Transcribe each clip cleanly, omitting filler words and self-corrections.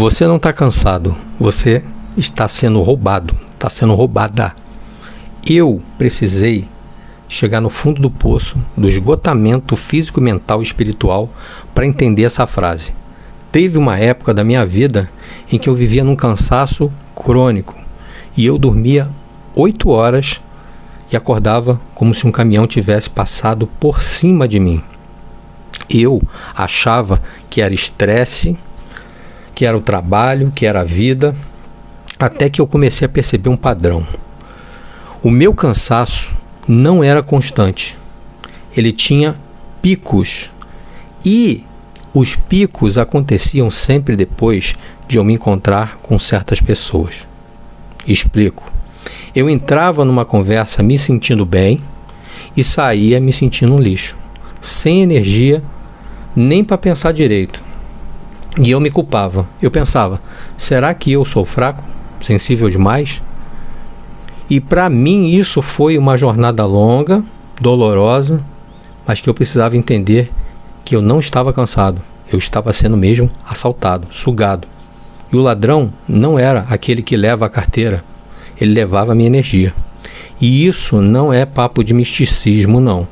Você não está cansado, você está sendo roubado, está sendo roubada. Eu precisei chegar no fundo do poço, do esgotamento físico, mental e espiritual para entender essa frase. Teve uma época da minha vida em que eu vivia num cansaço crônico e eu dormia 8 horas e acordava como se um caminhão tivesse passado por cima de mim. Eu achava que era estresse, que era o trabalho, que era a vida, até que eu comecei a perceber um padrão. O meu cansaço não era constante. Ele tinha picos. E os picos aconteciam sempre depois de eu me encontrar com certas pessoas. Explico. Eu entrava numa conversa me sentindo bem e saía me sentindo um lixo. Sem energia, nem para pensar direito. E eu me culpava. Eu pensava, será que eu sou fraco? Sensível demais? E para mim isso foi uma jornada longa, dolorosa, mas que eu precisava entender que eu não estava cansado. Eu estava sendo mesmo assaltado, sugado. E o ladrão não era aquele que leva a carteira. Ele levava a minha energia. E isso não é papo de misticismo, não.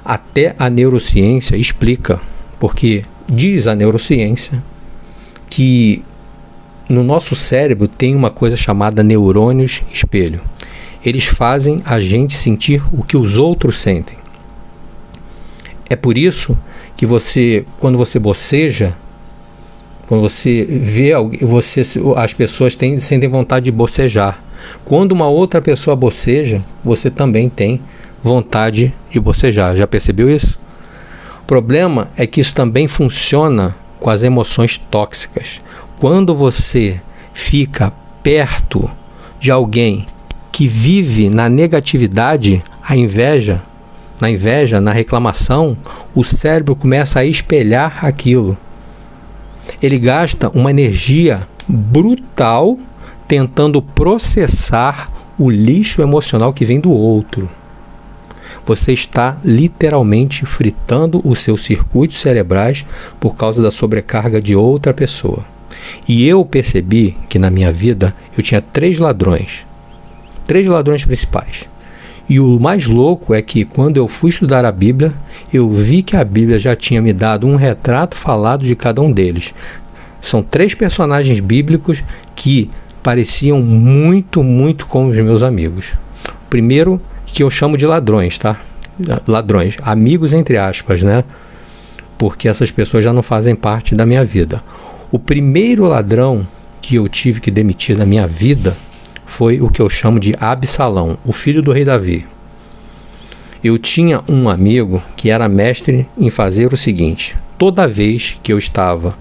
Até a neurociência explica, porque diz a neurociência que no nosso cérebro tem uma coisa chamada neurônios espelho. Eles fazem a gente sentir o que os outros sentem. É por isso que quando você boceja, quando você vê as pessoas sentem vontade de bocejar. Quando uma outra pessoa boceja, você também tem vontade de bocejar. Já percebeu isso? O problema é que isso também funciona com as emoções tóxicas. Quando você fica perto de alguém que vive na negatividade, na reclamação, o cérebro começa a espelhar aquilo. Ele gasta uma energia brutal tentando processar o lixo emocional que vem do outro. Você está literalmente fritando os seus circuitos cerebrais por causa da sobrecarga de outra pessoa. E eu percebi que na minha vida eu tinha 3 ladrões principais. E o mais louco é que quando eu fui estudar a Bíblia, eu vi que a Bíblia já tinha me dado um retrato falado de cada um deles. São 3 personagens bíblicos que pareciam muito, muito com os meus amigos. O primeiro, que eu chamo de ladrões, tá? Ladrões, amigos entre aspas, né? Porque essas pessoas já não fazem parte da minha vida. O primeiro ladrão que eu tive que demitir da minha vida foi o que eu chamo de Absalão, o filho do rei Davi. Eu tinha um amigo que era mestre em fazer o seguinte: toda vez que eu estava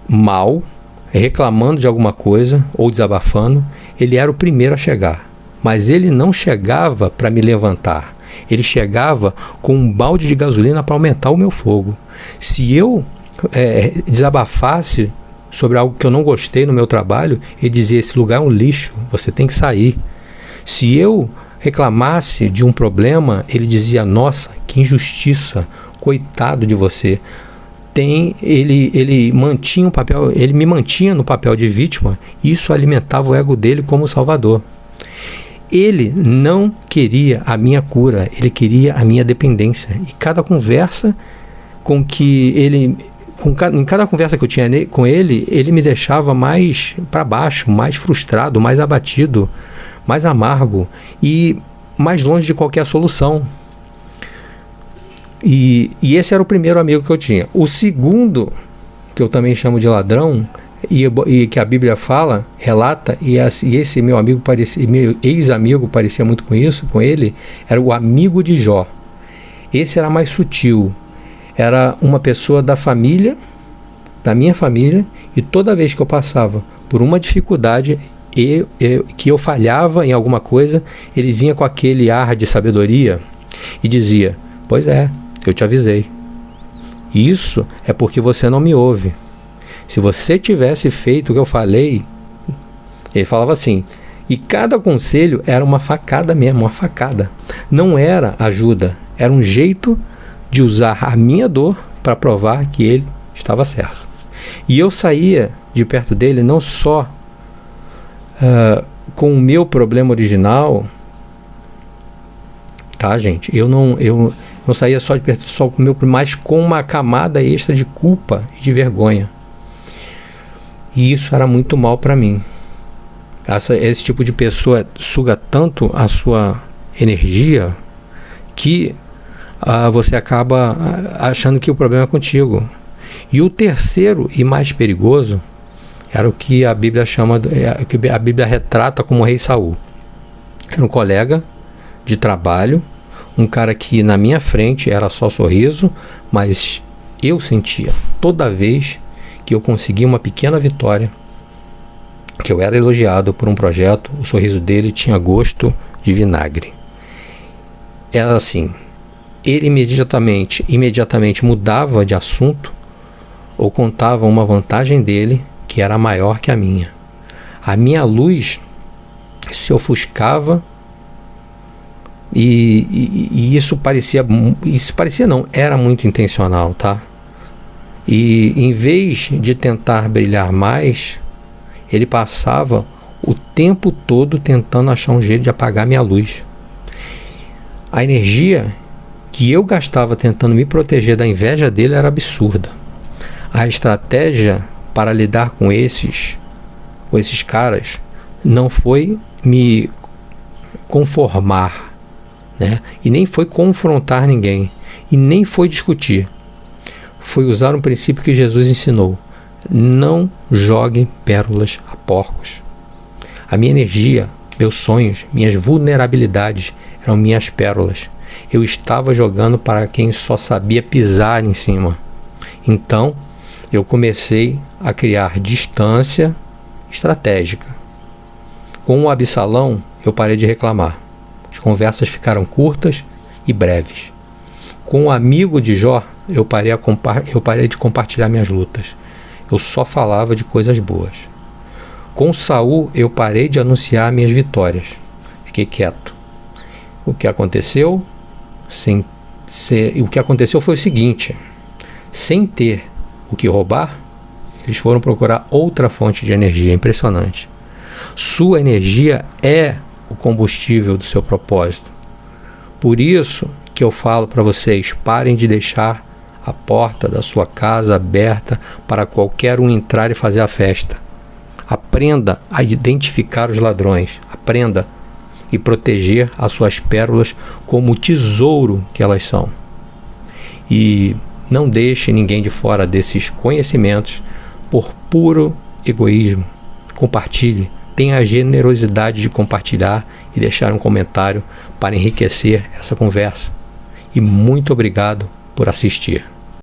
mal, reclamando de alguma coisa ou desabafando, ele era o primeiro a chegar. Mas ele não chegava para me levantar. Ele chegava com um balde de gasolina para aumentar o meu fogo. Se eu desabafasse sobre algo que eu não gostei no meu trabalho, ele dizia: esse lugar é um lixo, você tem que sair. Se eu reclamasse de um problema, ele dizia: nossa, que injustiça, coitado de você. Ele mantinha ele me mantinha no papel de vítima, e isso alimentava o ego dele como salvador. Ele não queria a minha cura, ele queria a minha dependência. E cada conversa em cada conversa que eu tinha com ele, ele me deixava mais para baixo, mais frustrado, mais abatido, mais amargo e mais longe de qualquer solução. E esse era o primeiro amigo que eu tinha. O segundo, que eu também chamo de ladrão, e que a Bíblia relata, e esse meu ex-amigo parecia muito com ele, era o amigo de Jó. Esse era mais sutil. Era uma pessoa da minha família, e toda vez que eu passava por uma dificuldade que eu falhava em alguma coisa, ele vinha com aquele ar de sabedoria e dizia: pois é, eu te avisei. Isso é porque você não me ouve. Se você tivesse feito o que eu falei, ele falava assim, e cada conselho era uma facada mesmo, uma facada. Não era ajuda, era um jeito de usar a minha dor para provar que ele estava certo. E eu saía de perto dele não só com o meu problema original, tá, gente? Eu não saía só de perto só com o meu, mas com uma camada extra de culpa e de vergonha. E isso era muito mal para mim. Esse tipo de pessoa suga tanto a sua energia que você acaba achando que o problema é contigo. E o terceiro e mais perigoso era o que a Bíblia chama, que a Bíblia retrata como o rei Saul. Era um colega de trabalho, um cara que na minha frente era só sorriso, mas eu sentia toda vez que eu conseguia uma pequena vitória, que eu era elogiado por um projeto, o sorriso dele tinha gosto de vinagre. Era assim, ele imediatamente mudava de assunto ou contava uma vantagem dele que era maior que a minha. A minha luz se ofuscava e isso parecia não, era muito intencional, tá? E em vez de tentar brilhar mais, ele passava o tempo todo tentando achar um jeito de apagar minha luz. A energia que eu gastava tentando me proteger da inveja dele era absurda. A estratégia para lidar com esses caras não foi me conformar, né? E nem foi confrontar ninguém, e nem foi discutir. Foi usar um princípio que Jesus ensinou: não joguem pérolas a porcos. A minha energia, meus sonhos, minhas vulnerabilidades eram minhas pérolas. Eu estava jogando para quem só sabia pisar em cima. Então, eu comecei a criar distância estratégica. Com o Absalão, eu parei de reclamar. As conversas ficaram curtas e breves. Com o amigo de Jó, eu parei de compartilhar minhas lutas. Eu só falava de coisas boas. Com Saul, eu parei de anunciar minhas vitórias. Fiquei quieto. O que aconteceu foi o seguinte: sem ter o que roubar, eles foram procurar outra fonte de energia. Impressionante. Sua energia é o combustível do seu propósito. Por isso que eu falo para vocês: parem de deixar a porta da sua casa aberta para qualquer um entrar e fazer a festa. Aprenda a identificar os ladrões. Aprenda e proteger as suas pérolas como o tesouro que elas são. E não deixe ninguém de fora desses conhecimentos por puro egoísmo. Compartilhe. Tenha a generosidade de compartilhar e deixar um comentário para enriquecer essa conversa. E muito obrigado por assistir.